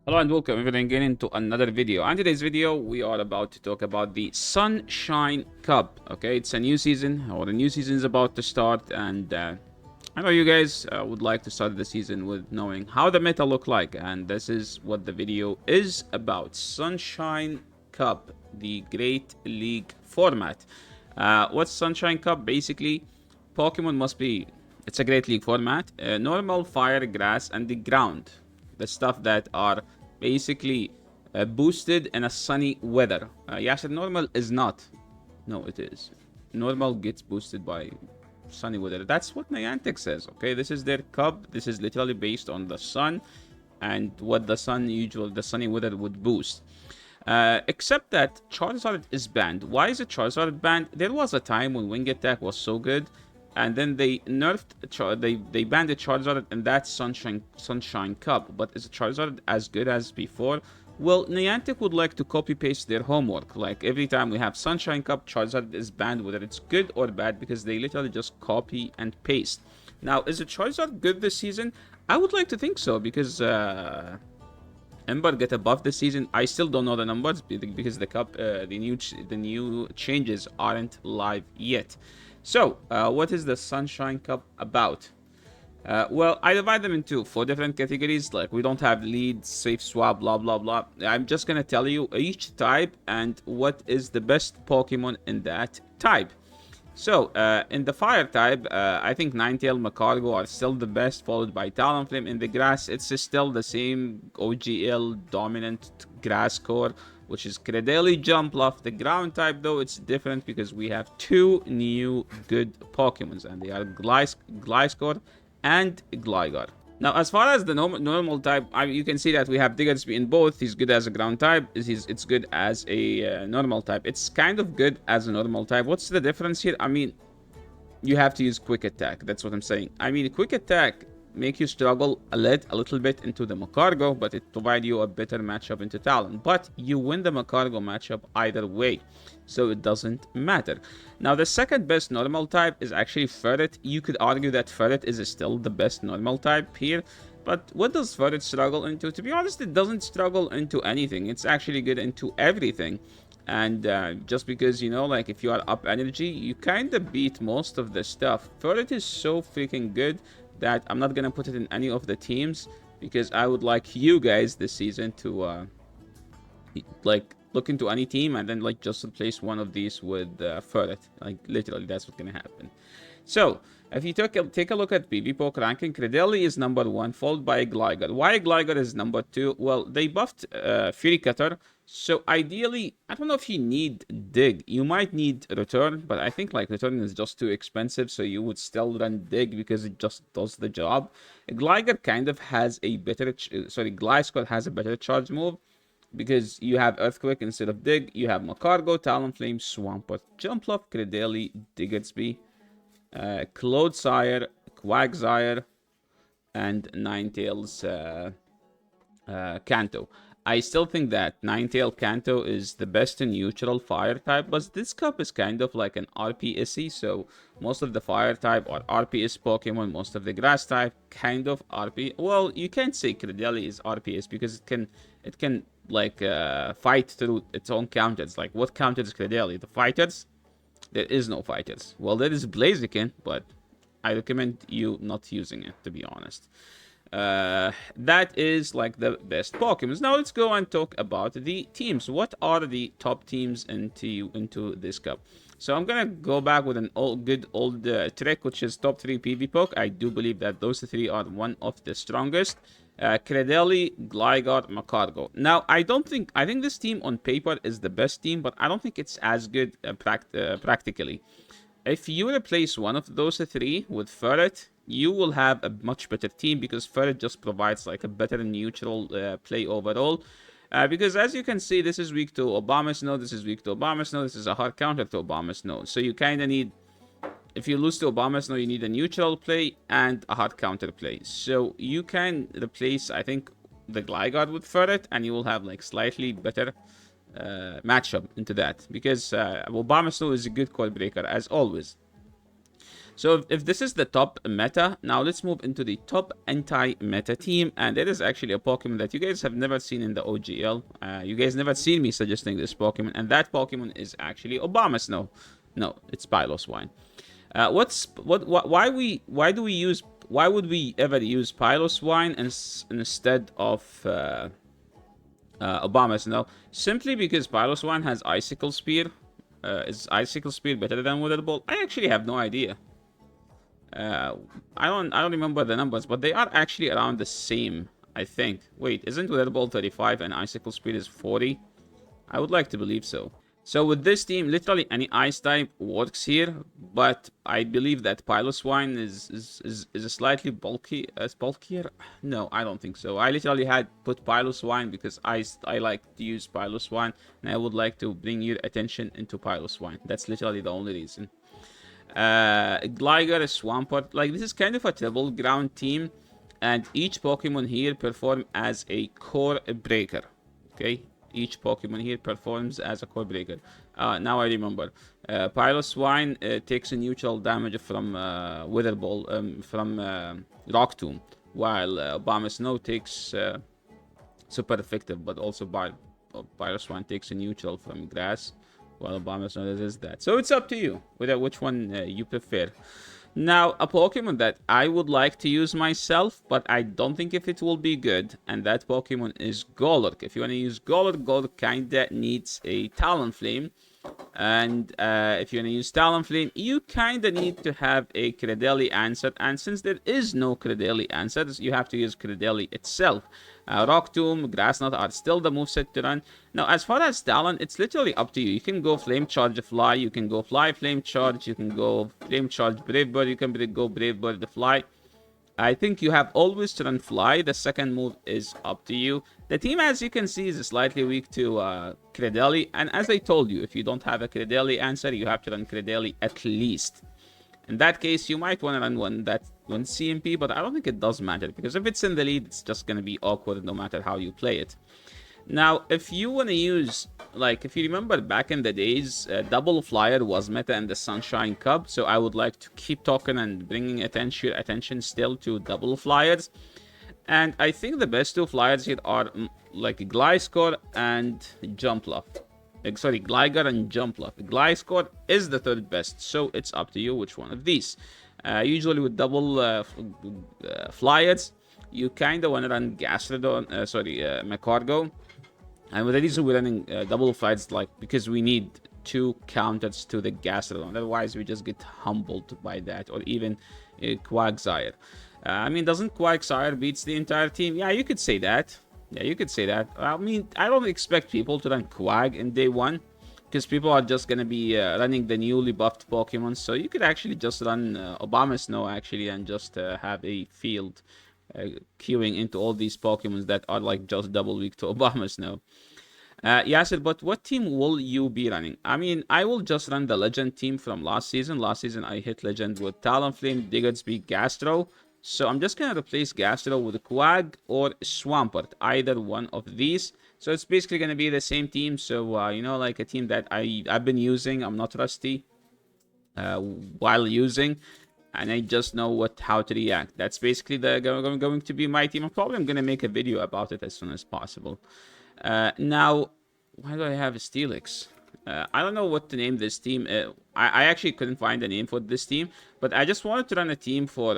Hello and welcome everyone again into another video. On today's video, we are about to talk about the Sunshine Cup. Okay, it's a new season, or the new season is about to start, and I know you guys would like to start the season with knowing how the meta look like, and this is what the video is about. Sunshine Cup, the Great League format. What's Sunshine Cup? Basically, Pokemon must be. It's a Great League format. Normal, fire, grass, and the ground. The stuff that are basically boosted in a sunny weather. Yasser, normal is not. No, it is. Normal gets boosted by sunny weather. That's what Niantic says, okay? This is their cup. This is literally based on the sun and what the sunny weather would boost. Except that Charizard is banned. Why is it Charizard banned? There was a time when Wing Attack was so good, and then they nerfed they banned the Charizard in that Sunshine Cup. But is Charizard as good as before? Well, Niantic would like to copy paste their homework. Like every time we have Sunshine Cup, Charizard is banned, whether it's good or bad, because they literally just copy and paste. Now, is Charizard good this season? I would like to think so, because Ember get a buff this season. I still don't know the numbers because the new changes aren't live yet. So, what is the Sunshine Cup about? Well, I divide them into 4 different categories. Like, we don't have lead, safe swap, blah, blah, blah. I'm just gonna tell you each type and what is the best Pokemon in that type. So, in the fire type, I think Ninetale, Macargo are still the best, followed by Talonflame. In the grass, it's still the same OGL dominant grass core, which is Credeli, Jumpluff. The ground type, though, it's different because we have 2 new good Pokemons, and they are Gliscor and Gligar. Now, as far as the normal type, you can see that we have Diggersby in both. He's good as a ground type. It's good as a normal type. It's kind of good as a normal type. What's the difference here? I mean, you have to use Quick Attack. That's what I'm saying. I mean, Quick Attack make you struggle a little bit into the Macargo, but it provides you a better matchup into Talon. But you win the Macargo matchup either way, so it doesn't matter. Now, the second best normal type is actually Ferret. You could argue that Ferret is still the best normal type here, but what does Ferret struggle into? To be honest, it doesn't struggle into anything. It's actually good into everything. And just because, you know, like if you are up energy, you kind of beat most of the stuff. Ferret is so freaking good that I'm not gonna put it in any of the teams because I would like you guys this season to like look into any team and then like just replace one of these with Ferret. Like literally, that's what's gonna happen. So if you take a look at PvP ranking, Credeli is number 1, followed by Gligar. Why Gligar is number 2? Well, they buffed Fury Cutter, so ideally, I don't know if you need Dig. You might need Return, but I think like Return is just too expensive, so you would still run Dig because it just does the job. Gligar kind of has a better, Gliscor has a better charge move, because you have Earthquake instead of Dig. You have Macargo, Talonflame, Swampert, Jumpluff, Credeli, Diggersby, Clodsire, Quagsire, and Ninetale's Kanto. I still think that Ninetale Kanto is the best in neutral fire type, but this cup is kind of like an RPSy, so most of the fire type are RPS Pokemon, most of the grass type kind of RP. Well, you can't say Credeli is RPS because it can like fight through its own counters. Like what counters Credeli? The fighters? There is no fighters. Well, there is Blaziken, but I recommend you not using it, to be honest. That is like the best Pokemon. Now let's go and talk about the teams. What are the top teams into this cup? So I'm gonna go back with an good old trick, which is top 3 PvP. I do believe that those 3 are one of the strongest. Credeli, Gligar, Macargo. Now, I think this team on paper is the best team, but I don't think it's as good practically. If you replace one of those 3 with Ferret, you will have a much better team because Ferret just provides like a better neutral play overall. Because as you can see, this is weak to Obama Snow, this is weak to Obama Snow, this is a hard counter to Obama Snow. So you kind of need, if you lose to Obama Snow, you need a neutral play and a hard counter play. So you can replace, I think, the Gligar with Ferret, and you will have like slightly better matchup into that. Because Obama Snow is a good code breaker, as always. So if this is the top meta, now let's move into the top anti-meta team. And it is actually a Pokemon that you guys have never seen in the OGL. You guys never seen me suggesting this Pokemon. And that Pokemon is actually Obama Snow. No, it's Piloswine. Why would we ever use Piloswine instead of Obama Snow? Simply because Piloswine has Icicle Spear. Is Icicle Spear better than Wither Ball? I actually have no idea. I don't remember the numbers, but they are actually around the same, I think. Wait, isn't Wither Ball 35 and Icicle Speed is 40? I would like to believe so. So with this team, literally any ice type works here, but I believe that Piloswine is a slightly bulkier. No, I don't think so. I literally had put Piloswine because I like to use Piloswine, and I would like to bring your attention into Piloswine. That's literally the only reason. Gligar, Swampert, like this is kind of a triple ground team, and each Pokemon here perform as a core breaker. Okay, each Pokemon here performs as a core breaker. Now I remember. Piloswine takes a neutral damage from Wither Ball, from Rock Tomb, while Obama Snow takes super effective, but also Piloswine takes a neutral from Grass, while Obama Snow does that. So it's up to you whether which one you prefer. Now, a Pokemon that I would like to use myself, but I don't think if it will be good, and that Pokemon is Golurk. If you want to use Golurk, Golurk kinda needs a Talonflame. And if you want to use Talonflame, you kinda need to have a Cradily answer. And since there is no Cradily answer, you have to use Cradily itself. Rock Tomb, Grass Knot are still the moveset to run. Now, as far as Talon, it's literally up to you. You can go Flame Charge Fly, you can go Fly Flame Charge, you can go Flame Charge Brave Bird, you can go Brave Bird the Fly. I think you have always to run Fly. The second move is up to you. The team, as you can see, is slightly weak to Cradily. And as I told you, if you don't have a Cradily answer, you have to run Cradily at least. In that case, you might want to run one CMP, but I don't think it does matter, because if it's in the lead, it's just going to be awkward no matter how you play it. Now, if you want to use, like, if you remember back in the days, Double Flyer was meta in the Sunshine Cup, so I would like to keep talking and bringing attention still to Double Flyers. And I think the best two Flyers here are, like, Gliscor and Jumpluff. Sorry, Gligar and Jumpluff. Gliscor is the third best, so it's up to you which one of these. Usually with double Flyers, you kind of want to run Magcargo. And with the reason we're running double Flyers, like, because we need 2 counters to the Gastrodon. Otherwise, we just get humbled by that, or even Quagsire. I mean, doesn't Quagsire beats the entire team? Yeah, you could say that. Yeah, you could say that. I mean, I don't expect people to run Quag in day 1, because people are just going to be running the newly buffed Pokemon. So you could actually just run Obama Snow, actually, and just have a field queuing into all these Pokemons that are like just double weak to Obama Snow. Yasir, but what team will you be running? I mean, I will just run the Legend team from last season. Last season, I hit Legend with Talonflame, Diggersby, Gastro. So I'm just going to replace Gastro with Quag or Swampert, either one of these. So it's basically going to be the same team. So, you know, like a team that I've been using. I'm not rusty while using. And I just know how to react. That's basically going to be my team. I'm going to make a video about it as soon as possible. Now, why do I have a Steelix? I don't know what to name this team. I actually couldn't find a name for this team, but I just wanted to run a team for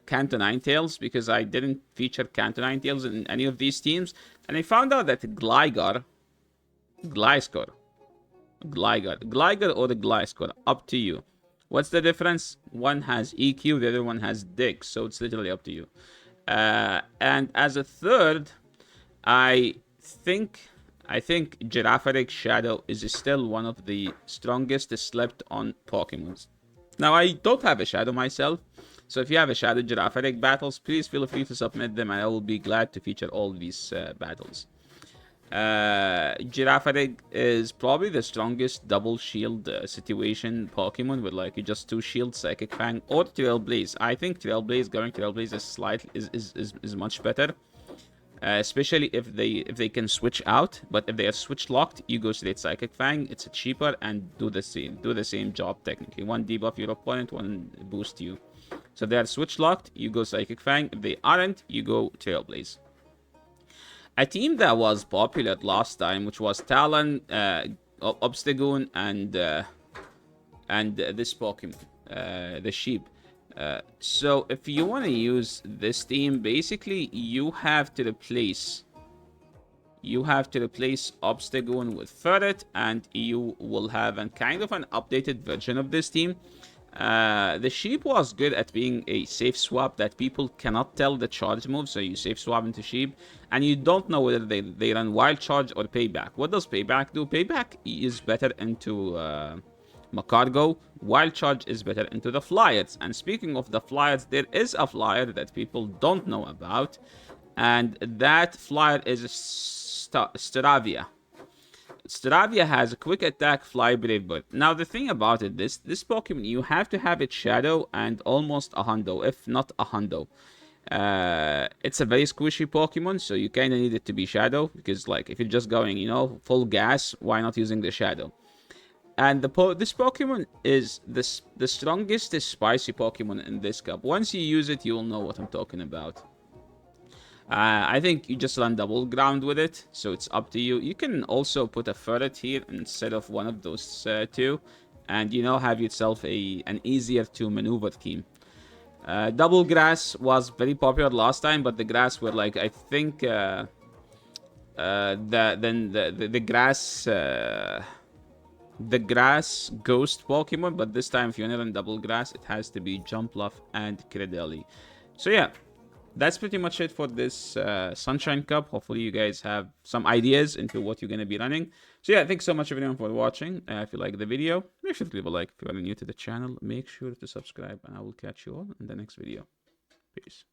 Kanto Ninetales, because I didn't feature Kanto Ninetales in any of these teams, and I found out that Gliscor or the Gliscor, up to you. What's the difference? One has EQ, the other one has Dig, so it's literally up to you. And as a third, I think Girafarig Shadow is still one of the strongest slept on Pokemons. Now, I don't have a Shadow myself, so if you have a Shadow Girafarig battles, please feel free to submit them, and I will be glad to feature all these battles. Girafarig is probably the strongest double shield situation Pokemon with like just 2 shields, Psychic Fang or Trailblaze. I think going Trailblaze is much better. especially if they can switch out. But if they are switch locked, you go straight Psychic Fang. It's cheaper and do the same job technically. One debuff your opponent, one boost you. So if they are switch locked, you go Psychic Fang. If they aren't, you go Trailblaze. A team that was popular last time, which was Talon, Obstagoon, and this Pokemon, the sheep. So if you want to use this team, basically you have to replace Obstagoon with Ferret, and you will have a kind of an updated version of this team. The sheep was good at being a safe swap that people cannot tell the charge move, so you safe swap into sheep, and you don't know whether they run wild charge or payback. What does payback do? Payback is better into Macargo. Wild charge is better into the flyers. And speaking of the flyers, there is a flyer that people don't know about, and that flyer is Staravia. Staravia has a quick attack, fly, brave bird. Now the thing about it, this Pokemon, you have to have it shadow and almost a hundo, if not a hundo. It's a very squishy Pokemon, so you kind of need it to be shadow, because like if you're just going, full gas, why not using the shadow? And this Pokemon is the strongest spicy Pokemon in this cup. Once you use it, you will know what I'm talking about. I think you just run double ground with it, so it's up to you. You can also put a Ferret here instead of one of those two, and have yourself an easier to maneuver team. Double grass was very popular last time, but the grass were like, I think the grass ghost Pokemon, but this time if you want to run double grass, it has to be Jumpluff and Credeli. So yeah, that's pretty much it for this Sunshine Cup. Hopefully you guys have some ideas into what you're going to be running. So yeah, thanks so much everyone for watching. If you like the video, make sure to leave a like. If you are new to the channel, make sure to subscribe, and I will catch you all in the next video. Peace.